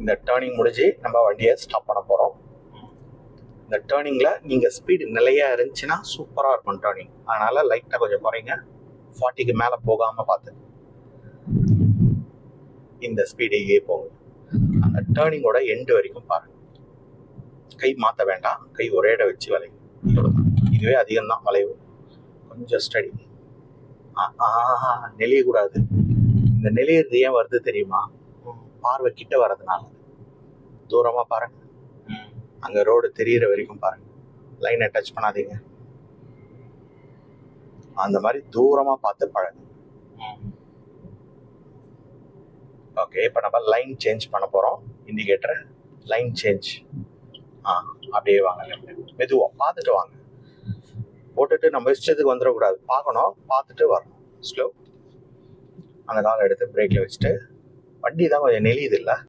இந்த டேர்னிங் முடிஞ்சு நம்ம வண்டியை ஸ்டாப் பண்ண போகிறோம். இந்த டேர்னிங்கில் நீங்கள் ஸ்பீடு நிலையாக இருந்துச்சுன்னா சூப்பராக இருக்கும் டேர்னிங். அதனால் லைட்டாக கொஞ்சம் குறைங்க, 40க்கு மேலே போகாமல் பார்த்து இந்த ஸ்பீடையே போங்க. அந்த டேர்னிங்கோட எண்டு வரைக்கும் பாருங்கள். கை மாற்ற வேண்டாம், கை ஒரே இடம் வச்சு வளைவு. இதுவே அதிகம்தான் வளைவு. கொஞ்சம் ஸ்டடி. நெளியக்கூடாது. இந்த நெளியறது ஏன் வருது தெரியுமா? பார்வை கிட்ட வர்றதுனால. தூரமாக பாருங்க, அங்கே ரோடு தெரியிற வரைக்கும் பாருங்க. லைனை டச் பண்ணாதீங்க. அந்த மாதிரி தூரமாக பார்த்து பழங்க. ஓகே, இப்போ நம்ம லைன் சேஞ்ச் பண்ண போகிறோம். இண்டிகேட்டரை லைன் சேஞ்ச். அப்படியே வாங்க, மெதுவாக பார்த்துட்டு வாங்க. போட்டுட்டு நம்ம இஷ்டத்துக்கு வந்துடக்கூடாது, பார்க்கணும், பார்த்துட்டு வரணும். ஸ்லோ. அந்த காலை எடுத்து பிரேக்கில் வச்சுட்டு, வண்டி தான் கொஞ்சம் நெளியுது இல்லை,